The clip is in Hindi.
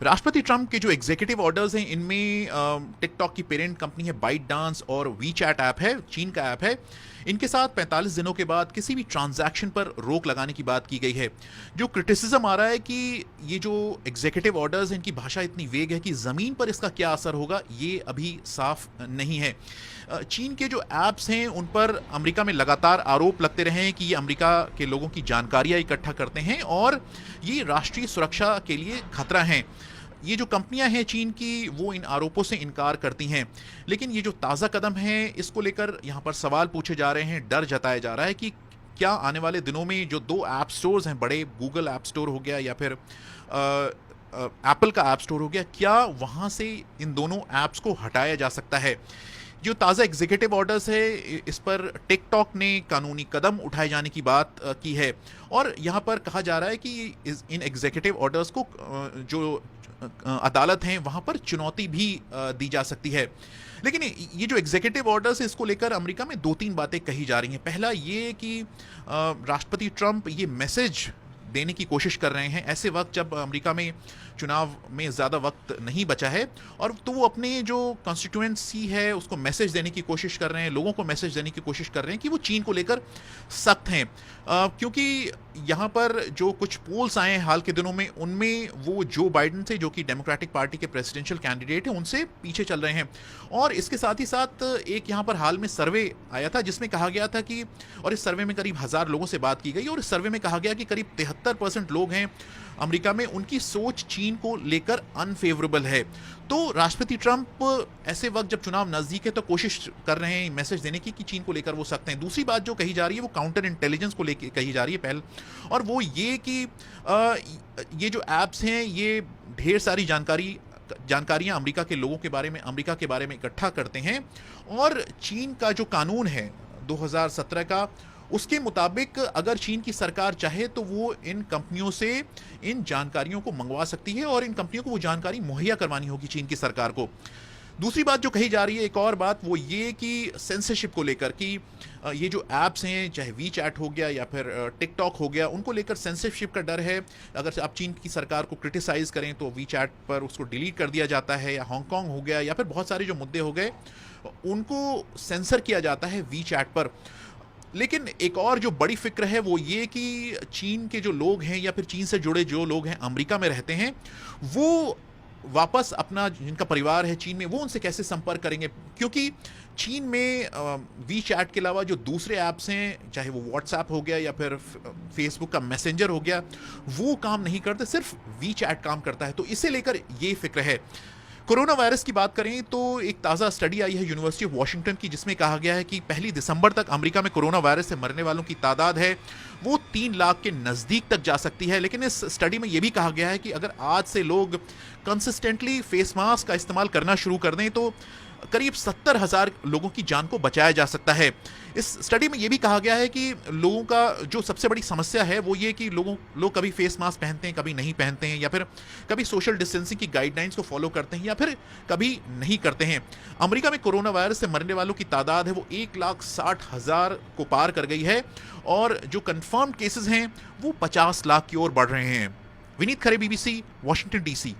राष्ट्रपति ट्रंप के जो एग्जीक्यूटिव ऑर्डर्स हैं इनमें टिकटॉक की पेरेंट कंपनी है बाइट डांस और वी चैट ऐप है, चीन का ऐप है, इनके साथ 45 दिनों के बाद किसी भी ट्रांजैक्शन पर रोक लगाने की बात की गई है। जो क्रिटिसिज्म आ रहा है कि ये जो एग्जीक्यूटिव ऑर्डर्स हैं इनकी भाषा इतनी वेग है कि ज़मीन पर इसका क्या असर होगा ये अभी साफ नहीं है। चीन के जो ऐप्स हैं उन पर अमेरिका में लगातार आरोप लगते रहे हैं कि ये अमेरिका के लोगों की जानकारियां इकट्ठा करते हैं और ये राष्ट्रीय सुरक्षा के लिए खतरा हैं। ये जो कंपनियां हैं चीन की वो इन आरोपों से इनकार करती हैं, लेकिन ये जो ताज़ा कदम है इसको लेकर यहाँ पर सवाल पूछे जा रहे हैं, डर जताया जा रहा है कि क्या आने वाले दिनों में जो दो ऐप स्टोर्स हैं, बड़े गूगल ऐप स्टोर हो गया या फिर एप्पल का ऐप स्टोर हो गया, क्या वहाँ से इन दोनों ऐप्स को हटाया जा सकता है। जो ताज़ा एग्जीक्यूटिव ऑर्डर्स है इस पर टिकटॉक ने कानूनी कदम उठाए जाने की बात की है और यहाँ पर कहा जा रहा है कि इन एग्जीक्यूटिव ऑर्डर्स को जो अदालत हैं वहाँ पर चुनौती भी दी जा सकती है। लेकिन ये जो एग्जीक्यूटिव ऑर्डर्स है इसको लेकर अमेरिका में दो तीन बातें कही जा रही हैं। पहला ये कि राष्ट्रपति ट्रंप ये मैसेज देने की कोशिश कर रहे हैं ऐसे वक्त जब अमेरिका में चुनाव में ज़्यादा वक्त नहीं बचा है, और तो वो अपने जो कॉन्स्टिट्यूएंसी है उसको मैसेज देने की कोशिश कर रहे हैं, लोगों को मैसेज देने की कोशिश कर रहे हैं कि वो चीन को लेकर सख्त हैं। क्योंकि यहाँ पर जो कुछ पोल्स आए हैं हाल के दिनों में उनमें वो जो बाइडेन से, जो कि डेमोक्रेटिक पार्टी के प्रेसिडेंशियल कैंडिडेट हैं, उनसे पीछे चल रहे हैं। और इसके साथ ही साथ एक यहाँ पर हाल में सर्वे आया था जिसमें कहा गया था कि, और इस सर्वे में करीब 1000 लोगों से बात की गई और इस सर्वे में कहा गया कि करीब 73% लोग हैं अमेरिका में, उनकी सोच चीन को लेकर अनफेवरेबल है। तो राष्ट्रपति ट्रंप ऐसे वक्त जब चुनाव नजदीक है तो कोशिश कर रहे हैं मैसेज देने की कि चीन को लेकर वो सख्त हैं। दूसरी बात जो कही जा रही है वो काउंटर इंटेलिजेंस को लेकर कही जा रही है पहल, और वो ये कि ये जो ऐप्स हैं ये ढेर सारी जानकारियां अमेरिका के लोगों के बारे में, अमेरिका के बारे में इकट्ठा करते हैं। और चीन का जो कानून है 2017 का, उसके मुताबिक अगर चीन की सरकार चाहे तो वो इन कंपनियों से इन जानकारियों को मंगवा सकती है और इन कंपनियों को वो जानकारी मुहैया करवानी होगी चीन की सरकार को। दूसरी बात जो कही जा रही है, एक और बात, वो ये कि सेंसरशिप को लेकर कि ये जो ऐप्स हैं, चाहे वी चैट हो गया या फिर टिकटॉक हो गया, उनको लेकर सेंसरशिप का डर है। अगर आप चीन की सरकार को क्रिटिसाइज करें तो वी चैट पर उसको डिलीट कर दिया जाता है, या हांगकांग हो गया या फिर बहुत सारे जो मुद्दे हो गए उनको सेंसर किया जाता है वी चैट पर। लेकिन एक और जो बड़ी फिक्र है वो ये कि चीन के जो लोग हैं या फिर चीन से जुड़े जो लोग हैं अमेरिका में रहते हैं, वो वापस अपना, जिनका परिवार है चीन में, वो उनसे कैसे संपर्क करेंगे। क्योंकि चीन में वी चैट के अलावा जो दूसरे ऐप्स हैं, चाहे वो व्हाट्सएप हो गया या फिर फेसबुक का मैसेंजर हो गया, वो काम नहीं करते, सिर्फ वी चैट काम करता है। तो इसे लेकर ये फिक्र है। कोरोना वायरस की बात करें तो एक ताज़ा स्टडी आई है यूनिवर्सिटी ऑफ वॉशिंगटन की जिसमें कहा गया है कि 1 दिसंबर तक अमेरिका में कोरोना वायरस से मरने वालों की तादाद है वो 3 लाख के नज़दीक तक जा सकती है। लेकिन इस स्टडी में यह भी कहा गया है कि अगर आज से लोग कंसिस्टेंटली फेस मास्क का इस्तेमाल करना शुरू कर दें तो करीब 70,000 लोगों की जान को बचाया जा सकता है। इस स्टडी में यह भी कहा गया है कि लोगों का जो सबसे बड़ी समस्या है वो ये कि लोग कभी फेस मास्क पहनते हैं, कभी नहीं पहनते हैं, या फिर कभी सोशल डिस्टेंसिंग की गाइडलाइंस को फॉलो करते हैं या फिर कभी नहीं करते हैं। अमेरिका में कोरोना वायरस से मरने वालों की तादाद है वो 1,60,000 को पार कर गई है और जो कंफर्म्ड केसेस हैं वो 50 लाख की ओर बढ़ रहे हैं। विनीत खरे, BBC, वॉशिंगटन DC।